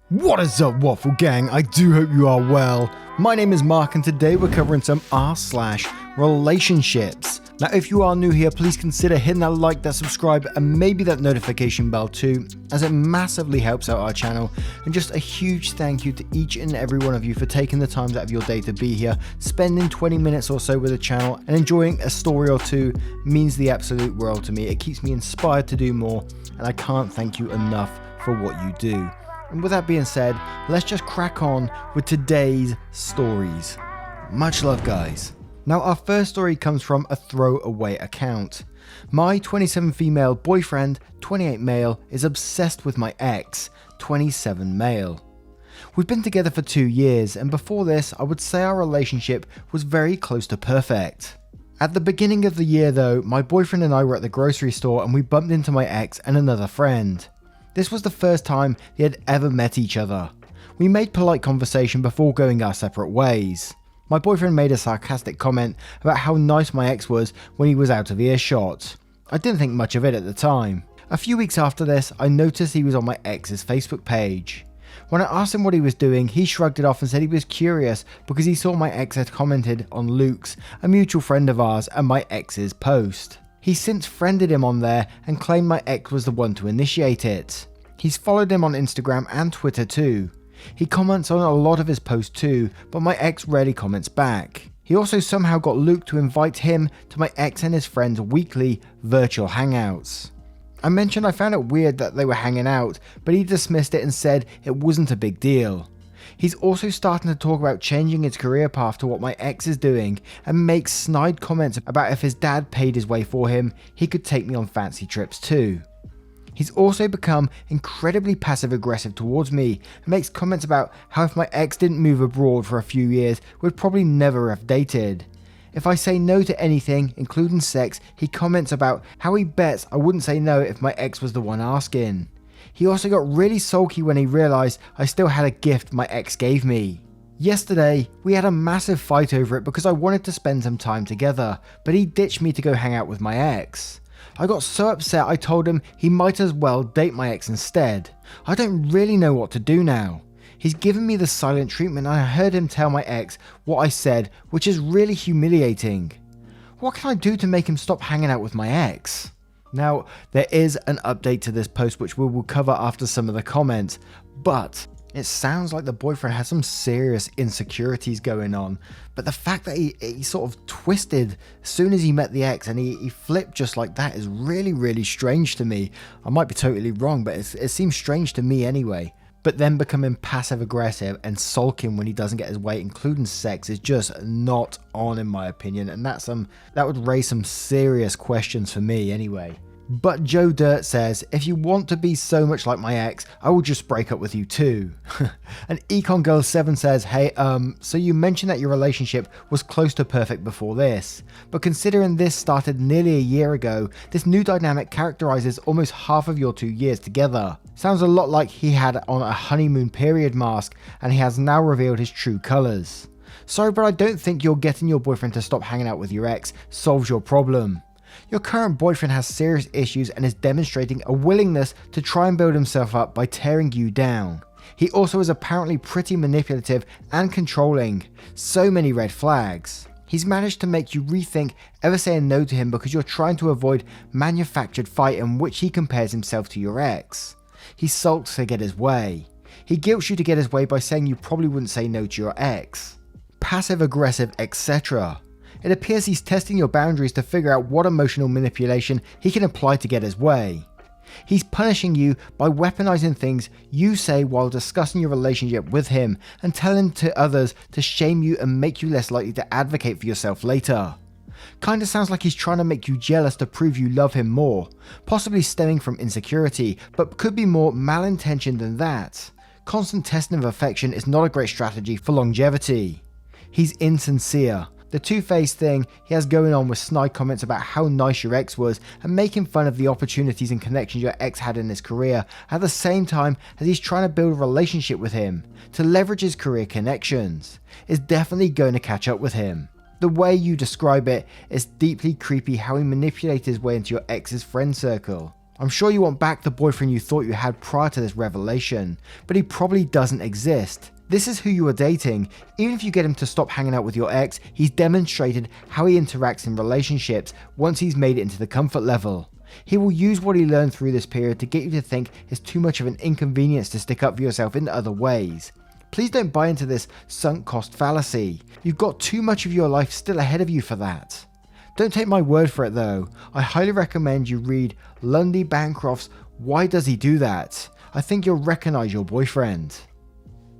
What is up, Waffle Gang? I do hope you are well. My name is Mark and today we're covering some r/relationships. Now if you are new here, please consider hitting that like, that subscribe and maybe that notification bell too, as it massively helps out our channel. And just a huge thank you to each and every one of you for taking the time out of your day to be here, spending 20 minutes or so with the channel and enjoying a story or two means the absolute world to me. It keeps me inspired to do more and I can't thank you enough for what you do. And with that being said, let's just crack on with today's stories. Much love, guys. Now, our first story comes from a throwaway account. My 27 female boyfriend, 28 male, is obsessed with my ex, 27 male. We've been together for 2 years, and before this, I would say our relationship was very close to perfect. At the beginning of the year, though, my boyfriend and I were at the grocery store and we bumped into my ex and another friend. This was the first time they had ever met each other. We made polite conversation before going our separate ways. My boyfriend made a sarcastic comment about how nice my ex was when he was out of earshot. I didn't think much of it at the time. A few weeks after this, I noticed he was on my ex's Facebook page. When I asked him what he was doing, he shrugged it off and said he was curious because he saw my ex had commented on Luke's, a mutual friend of ours, and my ex's post. He's since friended him on there and claimed my ex was the one to initiate it. He's followed him on Instagram and Twitter too. He comments on a lot of his posts too, but my ex rarely comments back. He also somehow got Luke to invite him to my ex and his friends' weekly virtual hangouts. I mentioned I found it weird that they were hanging out, but he dismissed it and said it wasn't a big deal. He's also starting to talk about changing his career path to what my ex is doing and makes snide comments about if his dad paid his way for him, he could take me on fancy trips too. He's also become incredibly passive aggressive towards me and makes comments about how if my ex didn't move abroad for a few years, we'd probably never have dated. If I say no to anything, including sex, he comments about how he bets I wouldn't say no if my ex was the one asking. He also got really sulky when he realised I still had a gift my ex gave me. Yesterday, we had a massive fight over it because I wanted to spend some time together, but he ditched me to go hang out with my ex. I got so upset I told him he might as well date my ex instead. I don't really know what to do now. He's given me the silent treatment and I heard him tell my ex what I said, which is really humiliating. What can I do to make him stop hanging out with my ex? Now, there is an update to this post which we will cover after some of the comments, but it sounds like the boyfriend has some serious insecurities going on. But the fact that he sort of twisted as soon as he met the ex and he flipped just like that is really strange to me. I might be totally wrong, but it seems strange to me anyway. But then becoming passive aggressive and sulking when he doesn't get his way, including sex, is just not on in my opinion, and that would raise some serious questions for me anyway. But Joe Dirt says, if you want to be so much like my ex, I will just break up with you too. And Econ Girl 7 says, hey, so you mentioned that your relationship was close to perfect before this, but considering this started nearly a year ago, this new dynamic characterizes almost half of your 2 years together. Sounds a lot like he had on a honeymoon period mask and he has now revealed his true colors. Sorry, but I don't think you're getting your boyfriend to stop hanging out with your ex solves your problem. Your current boyfriend has serious issues and is demonstrating a willingness to try and build himself up by tearing you down. He also is apparently pretty manipulative and controlling. So many red flags. He's managed to make you rethink ever saying no to him because you're trying to avoid manufactured fight in which he compares himself to your ex. He sulks to get his way. He guilts you to get his way by saying you probably wouldn't say no to your ex. Passive aggressive, etc. It appears he's testing your boundaries to figure out what emotional manipulation he can apply to get his way. He's punishing you by weaponizing things you say while discussing your relationship with him and telling to others to shame you and make you less likely to advocate for yourself later. Kinda sounds like he's trying to make you jealous to prove you love him more, possibly stemming from insecurity, but could be more malintentioned than that. Constant testing of affection is not a great strategy for longevity. He's insincere. The two-faced thing he has going on with snide comments about how nice your ex was and making fun of the opportunities and connections your ex had in his career at the same time as he's trying to build a relationship with him to leverage his career connections is definitely going to catch up with him. The way you describe it is deeply creepy how he manipulated his way into your ex's friend circle. I'm sure you want back the boyfriend you thought you had prior to this revelation, but he probably doesn't exist. This is who you are dating. Even if you get him to stop hanging out with your ex, he's demonstrated how he interacts in relationships once he's made it into the comfort level. He will use what he learned through this period to get you to think it's too much of an inconvenience to stick up for yourself in other ways. Please don't buy into this sunk cost fallacy. You've got too much of your life still ahead of you for that. Don't take my word for it though. I highly recommend you read Lundy Bancroft's Why Does He Do That? I think you'll recognize your boyfriend.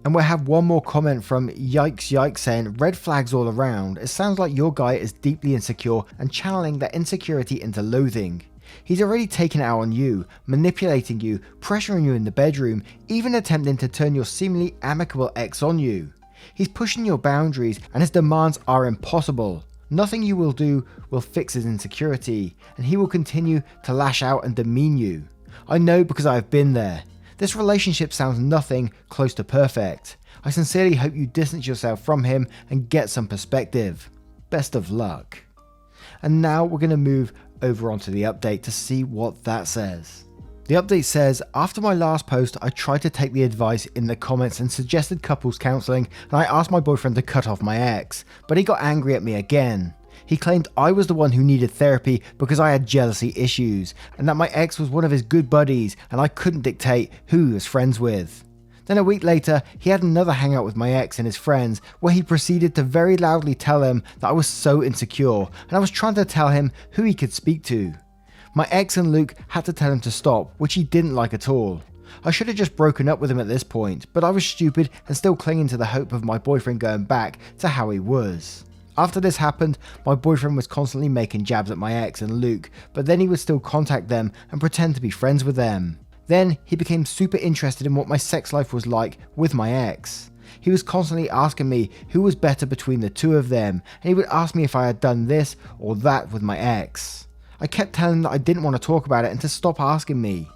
And we'll have one more comment from Yikes saying, red flags all around. It sounds like your guy is deeply insecure and channeling that insecurity into loathing. He's already taken it out on you, manipulating you, pressuring you in the bedroom, even attempting to turn your seemingly amicable ex on you. He's pushing your boundaries and his demands are impossible. Nothing you will do will fix his insecurity, and he will continue to lash out and demean you. I know because I have been there. This relationship sounds nothing close to perfect. I sincerely hope you distance yourself from him and get some perspective. Best of luck. And now we're going to move over onto the update to see what that says. The update says, after my last post, I tried to take the advice in the comments and suggested couples counselling, and I asked my boyfriend to cut off my ex, but he got angry at me again. He claimed I was the one who needed therapy because I had jealousy issues, and that my ex was one of his good buddies and I couldn't dictate who he was friends with. Then a week later, he had another hangout with my ex and his friends where he proceeded to very loudly tell them that I was so insecure and I was trying to tell him who he could speak to. My ex and Luke had to tell him to stop, which he didn't like at all. I should have just broken up with him at this point, but I was stupid and still clinging to the hope of my boyfriend going back to how he was. After this happened, my boyfriend was constantly making jabs at my ex and Luke, but then he would still contact them and pretend to be friends with them. Then he became super interested in what my sex life was like with my ex. He was constantly asking me who was better between the two of them, and he would ask me if I had done this or that with my ex. I kept telling him that I didn't want to talk about it and to stop asking me.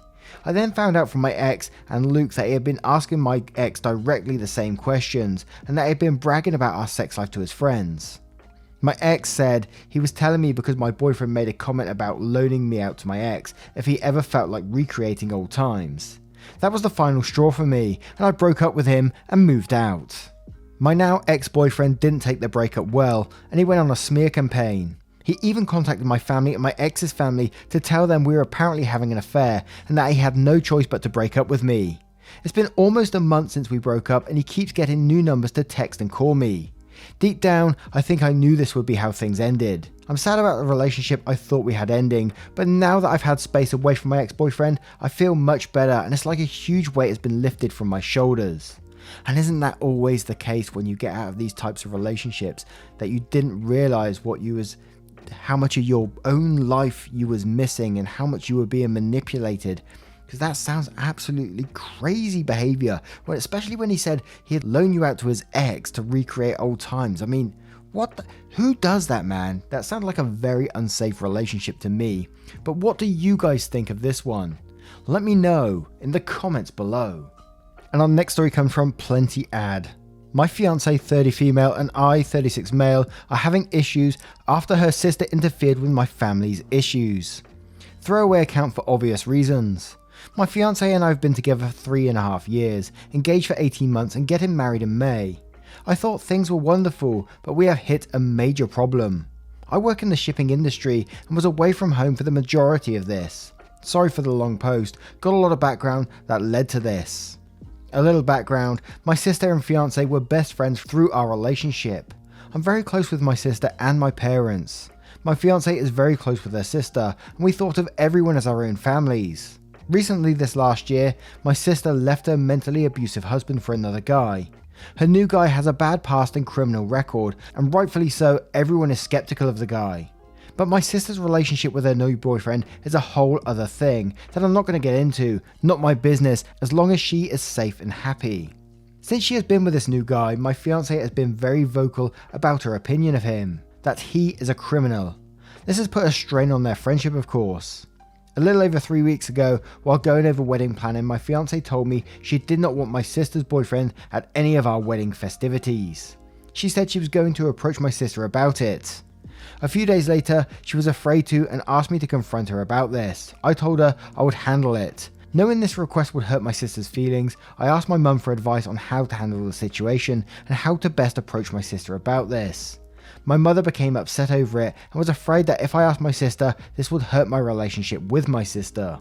I then found out from my ex and Luke that he had been asking my ex directly the same questions, and that he had been bragging about our sex life to his friends. My ex said he was telling me because my boyfriend made a comment about loaning me out to my ex if he ever felt like recreating old times. That was the final straw for me, and I broke up with him and moved out. My now ex-boyfriend didn't take the breakup well, and he went on a smear campaign. He even contacted my family and my ex's family to tell them we were apparently having an affair and that he had no choice but to break up with me. It's been almost a month since we broke up and he keeps getting new numbers to text and call me. Deep down, I think I knew this would be how things ended. I'm sad about the relationship I thought we had ending, but now that I've had space away from my ex-boyfriend, I feel much better and it's like a huge weight has been lifted from my shoulders. And isn't that always the case when you get out of these types of relationships, that you didn't realise how much of your own life you was missing and how much you were being manipulated? Because that sounds absolutely crazy behavior, especially when he said he'd loan you out to his ex to recreate old times. I mean, who does that, man? That sounds like a very unsafe relationship to me. But what do you guys think of this one? Let me know in the comments below. And our next story comes from Plenty Ad. My fiance 30 female and I 36 male are having issues after her sister interfered with my family's issues. Throwaway account for obvious reasons. My fiance and I have been together for 3.5 years, engaged for 18 months and getting married in May. I thought things were wonderful, but we have hit a major problem. I work in the shipping industry and was away from home for the majority of this. Sorry for the long post, got a lot of background that led to this. A little background, my sister and fiance were best friends through our relationship. I'm very close with my sister and my parents. My fiance is very close with her sister, and we thought of everyone as our own families. Recently this last year, my sister left her mentally abusive husband for another guy. Her new guy has a bad past and criminal record, and rightfully so, everyone is skeptical of the guy. But my sister's relationship with her new boyfriend is a whole other thing that I'm not going to get into, not my business, as long as she is safe and happy. Since she has been with this new guy, my fiance has been very vocal about her opinion of him, that he is a criminal. This has put a strain on their friendship, of course. A little over 3 weeks ago, while going over wedding planning, my fiance told me she did not want my sister's boyfriend at any of our wedding festivities. She said she was going to approach my sister about it. A few days later, she was afraid to and asked me to confront her about this. I told her I would handle it. Knowing this request would hurt my sister's feelings, I asked my mum for advice on how to handle the situation and how to best approach my sister about this. My mother became upset over it and was afraid that if I asked my sister, this would hurt my relationship with my sister.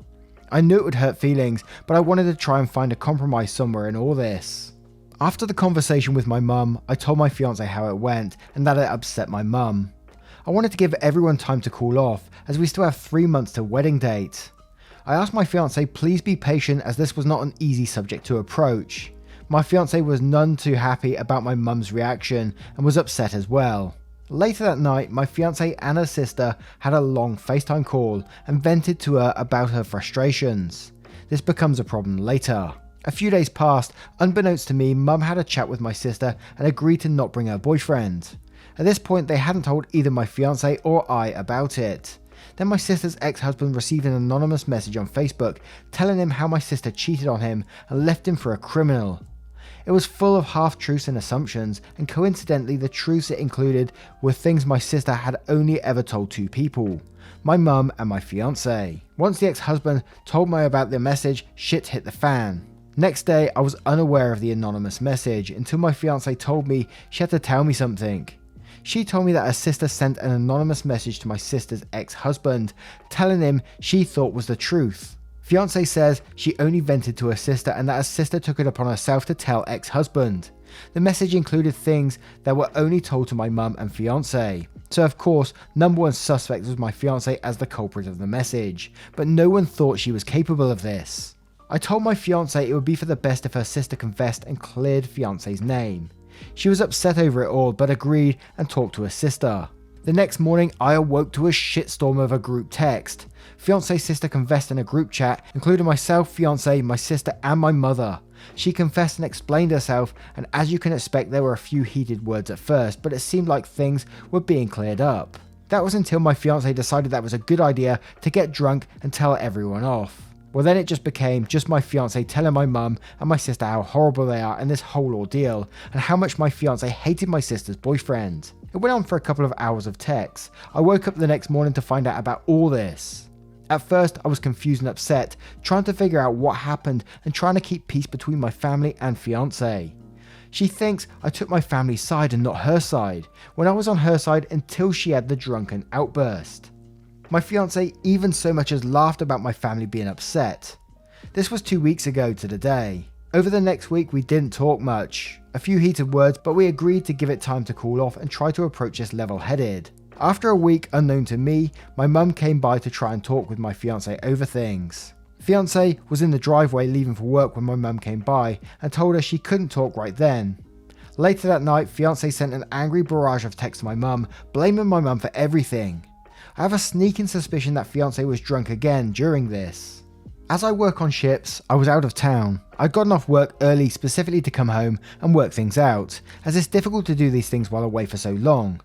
I knew it would hurt feelings, but I wanted to try and find a compromise somewhere in all this. After the conversation with my mum, I told my fiance how it went and that it upset my mum. I wanted to give everyone time to cool off, as we still have 3 months to wedding date. I asked my fiance please be patient, as this was not an easy subject to approach. My fiance was none too happy about my mum's reaction and was upset as well. Later that night, my fiance and her sister had a long FaceTime call and vented to her about her frustrations. This becomes a problem later. A few days passed. Unbeknownst to me, mum had a chat with my sister and agreed to not bring her boyfriend. At this point, they hadn't told either my fiance or I about it. Then my sister's ex-husband received an anonymous message on Facebook telling him how my sister cheated on him and left him for a criminal. It was full of half-truths and assumptions, and coincidentally the truths it included were things my sister had only ever told 2 people, my mum and my fiance. Once the ex-husband told me about the message, shit hit the fan. Next day, I was unaware of the anonymous message until my fiance told me she had to tell me something. She told me that her sister sent an anonymous message to my sister's ex-husband, telling him she thought was the truth. Fiance says she only vented to her sister and that her sister took it upon herself to tell ex-husband. The message included things that were only told to my mum and fiance. So of course, number one suspect was my fiance as the culprit of the message, but no one thought she was capable of this. I told my fiance it would be for the best if her sister confessed and cleared fiance's name. She was upset over it all, but agreed and talked to her sister. The next morning, I awoke to a shitstorm of a group text. Fiance's sister confessed in a group chat, including myself, fiance, my sister, and my mother. She confessed and explained herself, and as you can expect, there were a few heated words at first, but it seemed like things were being cleared up. That was until my fiance decided that was a good idea to get drunk and tell everyone off. Well, then it just became just my fiance telling my mum and my sister how horrible they are in this whole ordeal, and how much my fiance hated my sister's boyfriend. It went on for a couple of hours of text. I woke up the next morning to find out about all this. At first, I was confused and upset, trying to figure out what happened and trying to keep peace between my family and fiance. She thinks I took my family's side and not her side, when I was on her side until she had the drunken outburst. My fiance even so much as laughed about my family being upset. This was 2 weeks ago to the day. Over the next week we didn't talk much. A few heated words, but we agreed to give it time to cool off and try to approach this level-headed. After a week unknown to me, my mum came by to try and talk with my fiance over things. Fiance was in the driveway leaving for work when my mum came by and told her she couldn't talk right then. Later that night, fiance sent an angry barrage of texts to my mum, blaming my mum for everything. I have a sneaking suspicion that fiance was drunk again during this. As I work on ships, I was out of town. I'd gotten off work early specifically to come home and work things out, as it's difficult to do these things while away for so long.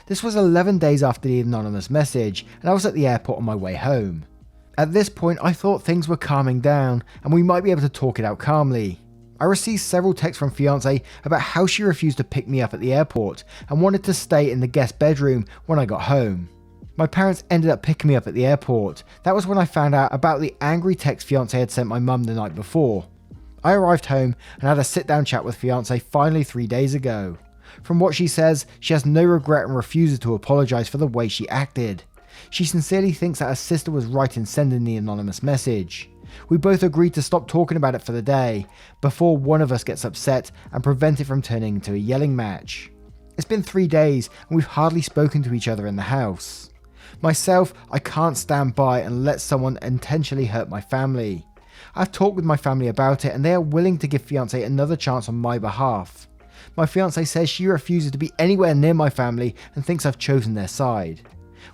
This was 11 days after the anonymous message, and I was at the airport on my way home. At this point, I thought things were calming down, and we might be able to talk it out calmly. I received several texts from fiance about how she refused to pick me up at the airport and wanted to stay in the guest bedroom when I got home. My parents ended up picking me up at the airport. That was when I found out about the angry text fiance had sent my mum the night before. I arrived home and had a sit-down chat with fiance finally 3 days ago. From what she says, she has no regret and refuses to apologise for the way she acted. She sincerely thinks that her sister was right in sending the anonymous message. We both agreed to stop talking about it for the day, before one of us gets upset and prevent it from turning into a yelling match. It's been 3 days and we've hardly spoken to each other in the house. Myself, I can't stand by and let someone intentionally hurt my family. I've talked with my family about it and they are willing to give fiance another chance on my behalf. My fiance says she refuses to be anywhere near my family and thinks I've chosen their side.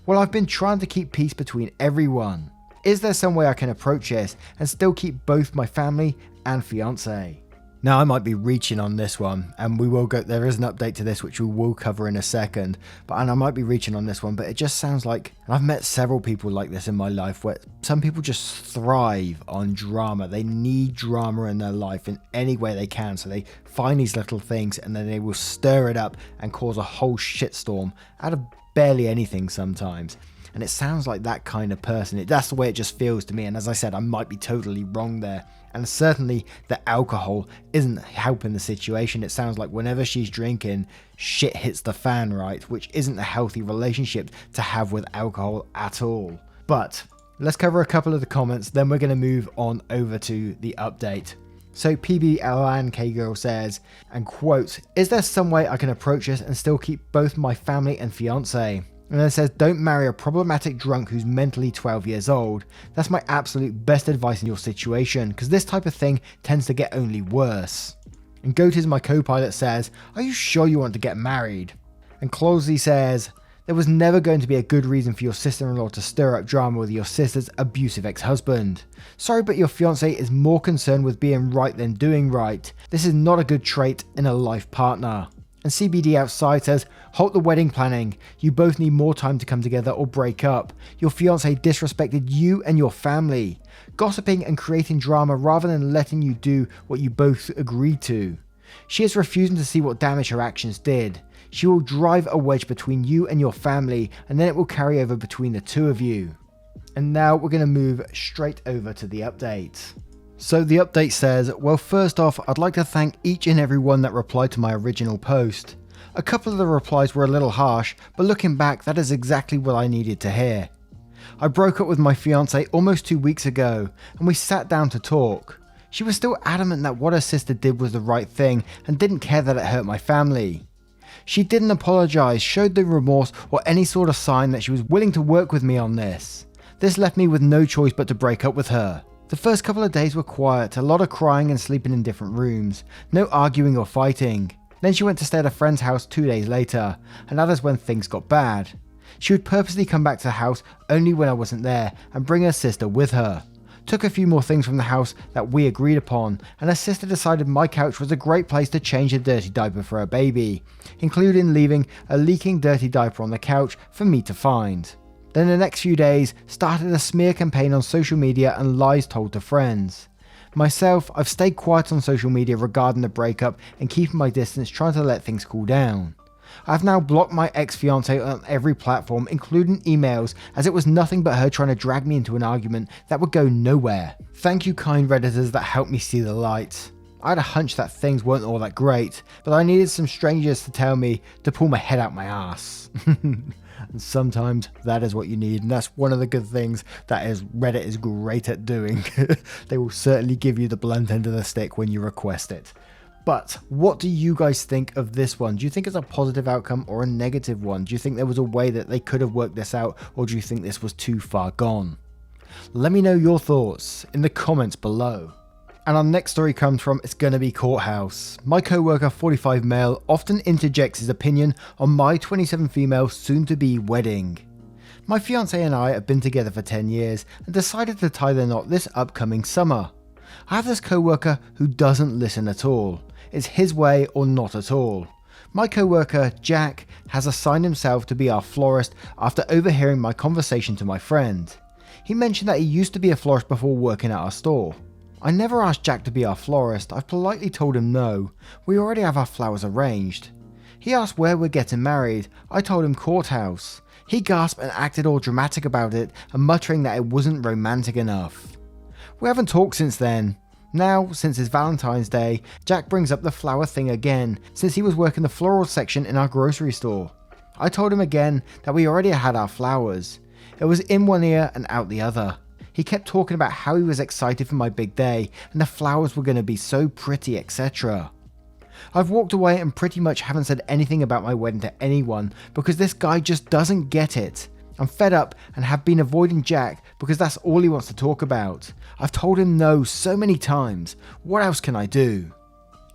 Well, I've been trying to keep peace between everyone. Is there some way I can approach this and still keep both my family and fiance? Now, I might be reaching on this one, and we will go, there is an update to this which we will cover in a second, and I might be reaching on this one, but it just sounds like, and I've met several people like this in my life, where some people just thrive on drama. They need drama in their life in any way they can, so they find these little things and then they will stir it up and cause a whole shitstorm out of barely anything sometimes. And it sounds like that kind of person. That's the way it just feels to me, and as I said, I might be totally wrong there. And certainly the alcohol isn't helping the situation. It sounds like whenever she's drinking, shit hits the fan, right? Which isn't a healthy relationship to have with alcohol at all. But let's cover a couple of the comments, then we're going to move on over to the update. So PBLNK Girl says, and quote, "Is there some way I can approach this and still keep both my family and fiance?" And then it says, "Don't marry a problematic drunk who's mentally 12 years old. That's my absolute best advice in your situation, because this type of thing tends to get only worse." And Goat is my co-pilot says, "Are you sure you want to get married?" And Closely says, "There was never going to be a good reason for your sister-in-law to stir up drama with your sister's abusive ex-husband. Sorry, but your fiance is more concerned with being right than doing right. This is not a good trait in a life partner." And CBD Outside says, "Halt the wedding planning. You both need more time to come together or break up. Your fiance disrespected you and your family. Gossiping and creating drama rather than letting you do what you both agreed to. She is refusing to see what damage her actions did. She will drive a wedge between you and your family, and then it will carry over between the two of you." And now we're going to move straight over to the update. So the update says, "Well, first off, I'd like to thank each and every one that replied to my original post. A couple of the replies were a little harsh, but looking back, that is exactly what I needed to hear. I broke up with my fiance almost 2 weeks ago, and we sat down to talk. She was still adamant that what her sister did was the right thing and didn't care that it hurt my family. She didn't apologize, showed no remorse, or any sort of sign that she was willing to work with me on this. This left me with no choice but to break up with her. The first couple of days were quiet, a lot of crying and sleeping in different rooms, no arguing or fighting. Then she went to stay at a friend's house 2 days later, and that is when things got bad. She would purposely come back to the house only when I wasn't there and bring her sister with her. Took a few more things from the house that we agreed upon, and her sister decided my couch was a great place to change a dirty diaper for her baby, including leaving a leaking dirty diaper on the couch for me to find. Then the next few days started a smear campaign on social media and lies told to friends. Myself, I've stayed quiet on social media regarding the breakup and keeping my distance, trying to let things cool down. I've now blocked my ex-fiance on every platform, including emails, as it was nothing but her trying to drag me into an argument that would go nowhere. Thank you, kind Redditors that helped me see the light. I had a hunch that things weren't all that great, but I needed some strangers to tell me to pull my head out my ass." And sometimes that is what you need, and that's one of the good things that is Reddit is great at doing. They will certainly give you the blunt end of the stick when you request it. But what do you guys think of this one? Do you think it's a positive outcome or a negative one? Do you think there was a way that they could have worked this out, or do you think this was too far gone? Let me know your thoughts in the comments below. And our next story comes from It's Gonna Be Courthouse. My co-worker, 45 male, often interjects his opinion on my 27 female soon-to-be wedding. My fiance and I have been together for 10 years and decided to tie the knot this upcoming summer. I have this co-worker who doesn't listen at all. It's his way or not at all. My co-worker, Jack, has assigned himself to be our florist after overhearing my conversation to my friend. He mentioned that he used to be a florist before working at our store. I never asked Jack to be our florist. I've politely told him no. We already have our flowers arranged. He asked where we're getting married. I told him courthouse. He gasped and acted all dramatic about it and muttering that it wasn't romantic enough. We haven't talked since then. Now, since it's Valentine's Day, Jack brings up the flower thing again, since he was working the floral section in our grocery store. I told him again that we already had our flowers. It was in one ear and out the other. He kept talking about how he was excited for my big day and the flowers were going to be so pretty, etc. I've walked away and pretty much haven't said anything about my wedding to anyone because this guy just doesn't get it. I'm fed up and have been avoiding Jack because that's all he wants to talk about. I've told him no so many times. What else can I do?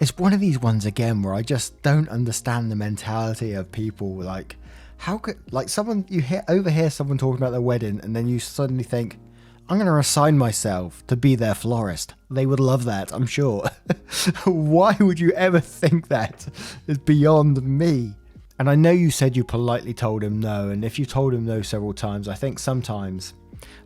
It's one of these ones again where I just don't understand the mentality of people. Like, how could, like, someone, overhear someone talking about their wedding and then you suddenly think, I'm going to assign myself to be their florist. They would love that, I'm sure. Why would you ever think that? It's beyond me. And I know you said you politely told him no, and if you told him no several times, I think sometimes,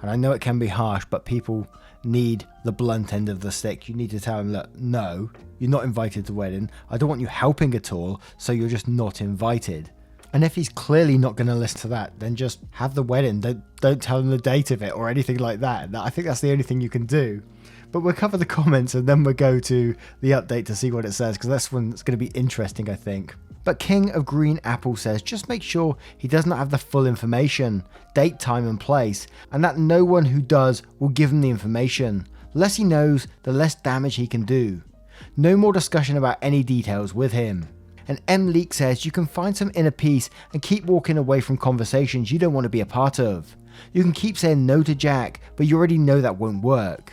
and I know it can be harsh, but people need the blunt end of the stick. You need to tell them, look, no, you're not invited to the wedding. I don't want you helping at all, so you're just not invited. And if he's clearly not going to listen to that, then just have the wedding. Don't tell him the date of it or anything like that. I think that's the only thing you can do. But we'll cover the comments and then we'll go to the update to see what it says, because that's one that's going to be interesting, I think. But King of Green Apple says, just make sure he does not have the full information, date, time and place, and that no one who does will give him the information. The less he knows, the less damage he can do. No more discussion about any details with him. And M Leak says, you can find some inner peace and keep walking away from conversations you don't want to be a part of. You can keep saying no to Jack, but you already know that won't work.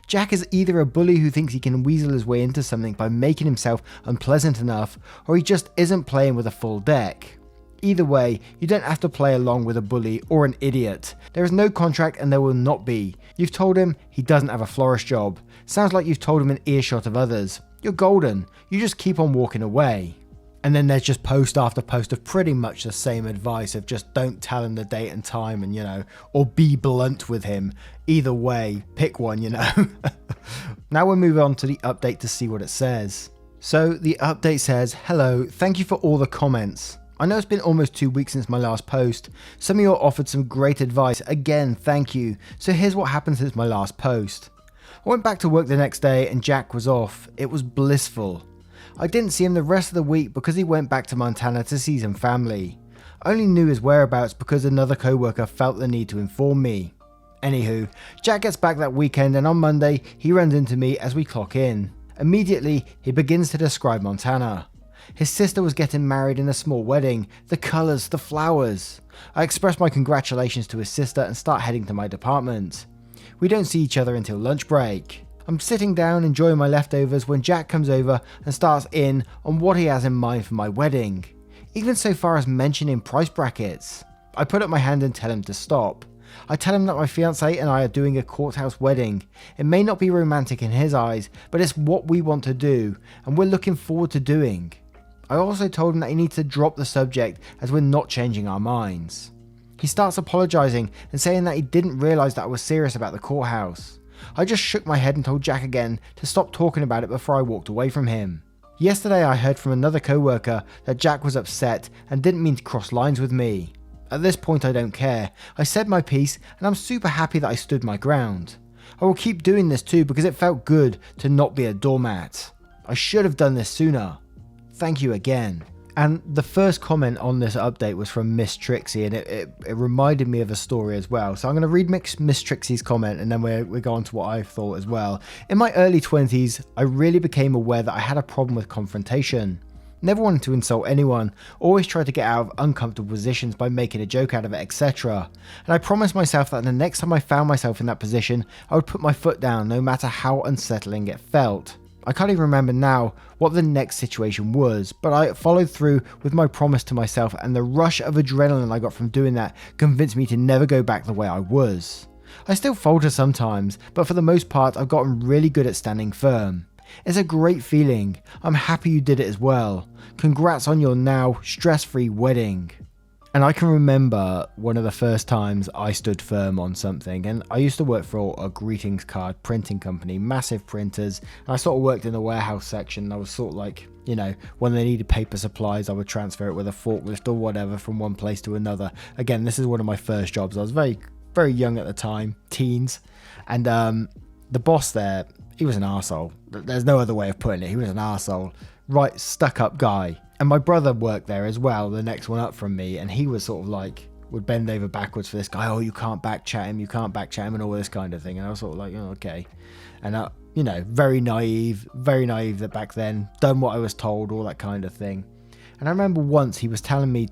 Jack is either a bully who thinks he can weasel his way into something by making himself unpleasant enough, or he just isn't playing with a full deck. Either way, you don't have to play along with a bully or an idiot. There is no contract and there will not be. You've told him he doesn't have a florist job. Sounds like you've told him an earshot of others. You're golden. You just keep on walking away. And then there's just post after post of pretty much the same advice of just don't tell him the date and time and, or be blunt with him. Either way, pick one, Now we'll move on to the update to see what it says. So the update says, hello, thank you for all the comments. I know it's been almost 2 weeks since my last post. Some of you offered some great advice. Again, thank you. So here's what happened since my last post. I went back to work the next day and Jack was off. It was blissful. I didn't see him the rest of the week because he went back to Montana to see some family. I only knew his whereabouts because another co-worker felt the need to inform me. Anywho, Jack gets back that weekend and on Monday he runs into me as we clock in. Immediately he begins to describe Montana. His sister was getting married in a small wedding, the colours, the flowers. I express my congratulations to his sister and start heading to my department. We don't see each other until lunch break. I'm sitting down enjoying my leftovers when Jack comes over and starts in on what he has in mind for my wedding. Even so far as mentioning price brackets. I put up my hand and tell him to stop. I tell him that my fiancée and I are doing a courthouse wedding. It may not be romantic in his eyes, but it's what we want to do and we're looking forward to doing. I also told him that he needs to drop the subject as we're not changing our minds. He starts apologising and saying that he didn't realise that I was serious about the courthouse. I just shook my head and told Jack again to stop talking about it before I walked away from him. Yesterday I heard from another co-worker that Jack was upset and didn't mean to cross lines with me. At this point I don't care. I said my piece and I'm super happy that I stood my ground. I will keep doing this too because it felt good to not be a doormat. I should have done this sooner. Thank you again. And the first comment on this update was from Miss Trixie, and it reminded me of a story as well. So I'm going to read Miss Trixie's comment and then we go on to what I thought as well. In my early 20s, I really became aware that I had a problem with confrontation. Never wanted to insult anyone, always tried to get out of uncomfortable positions by making a joke out of it, etc. And I promised myself that the next time I found myself in that position, I would put my foot down no matter how unsettling it felt. I can't even remember now what the next situation was, but I followed through with my promise to myself and the rush of adrenaline I got from doing that convinced me to never go back the way I was. I still falter sometimes, but for the most part I've gotten really good at standing firm. It's a great feeling. I'm happy you did it as well. Congrats on your now stress-free wedding. And I can remember one of the first times I stood firm on something, and I used to work for a greetings card printing company, massive printers, and I sort of worked in the warehouse section, and I was sort of like, when they needed paper supplies, I would transfer it with a forklift or whatever from one place to another. Again, this is one of my first jobs. I was very, very young at the time, teens, and the boss there, he was an arsehole. There's no other way of putting it. He was an arsehole. Right, stuck-up guy. And my brother worked there as well, the next one up from me, and he was sort of like, would bend over backwards for this guy. Oh, you can't back chat him, and all this kind of thing. And I was sort of like, oh, okay. And, very naive that back then, done what I was told, all that kind of thing. And I remember once he was telling me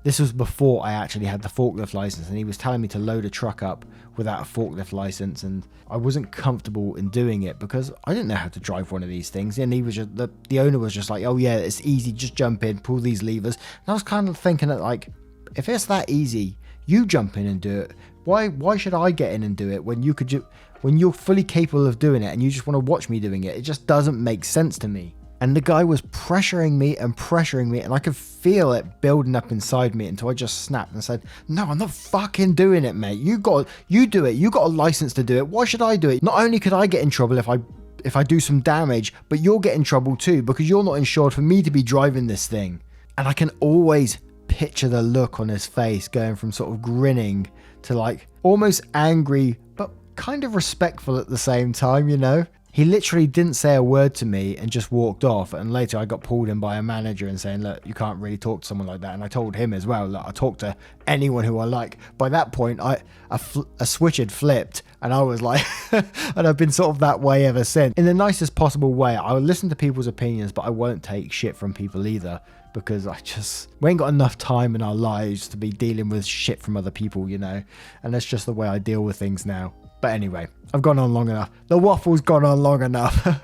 this was before I actually had the forklift license, and he was telling me to load a truck up without a forklift license, and I wasn't comfortable in doing it because I didn't know how to drive one of these things. And he was just, the owner was just like, oh yeah, it's easy, just jump in, pull these levers. And I was kind of thinking that, like, if it's that easy, you jump in and do it, Why should I get in and do it when you could when you're fully capable of doing it and you just want to watch me doing it? It just doesn't make sense to me. And the guy was pressuring me, and I could feel it building up inside me until I just snapped and said, no, I'm not fucking doing it, mate. You do it. You got a license to do it. Why should I do it? Not only could I get in trouble if I do some damage, but you'll get in trouble too, because you're not insured for me to be driving this thing. And I can always picture the look on his face going from sort of grinning to like almost angry, but kind of respectful at the same time, you know? He literally didn't say a word to me and just walked off. And later I got pulled in by a manager and saying, look, you can't really talk to someone like that. And I told him as well, look, I talk to anyone who I like. By that point, a switch had flipped and I was like, and I've been sort of that way ever since. In the nicest possible way, I will listen to people's opinions, but I won't take shit from people either. Because we ain't got enough time in our lives to be dealing with shit from other people, you know? And that's just the way I deal with things now. But anyway, I've gone on long enough. The waffle's gone on long enough.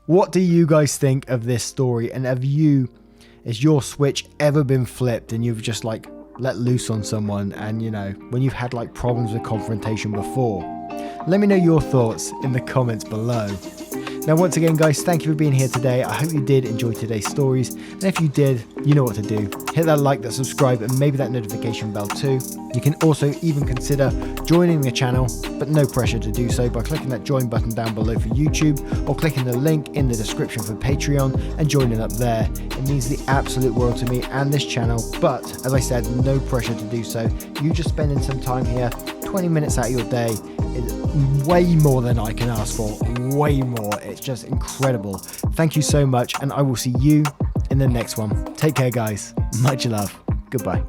What do you guys think of this story? And has your switch ever been flipped and you've just like let loose on someone and, you know, when you've had like problems with confrontation before? Let me know your thoughts in the comments below. Now, once again, guys, thank you for being here today. I hope you did enjoy today's stories. And if you did, you know what to do. Hit that like, that subscribe, and maybe that notification bell too. You can also even consider joining the channel, but no pressure to do so, by clicking that join button down below for YouTube, or clicking the link in the description for Patreon and joining up there. It means the absolute world to me and this channel, but as I said, no pressure to do so. You just spending some time here, 20 minutes out of your day, is way more than I can ask for. Way more. It's just incredible. Thank you so much, and I will see you in the next one. Take care, guys. Much love. Goodbye.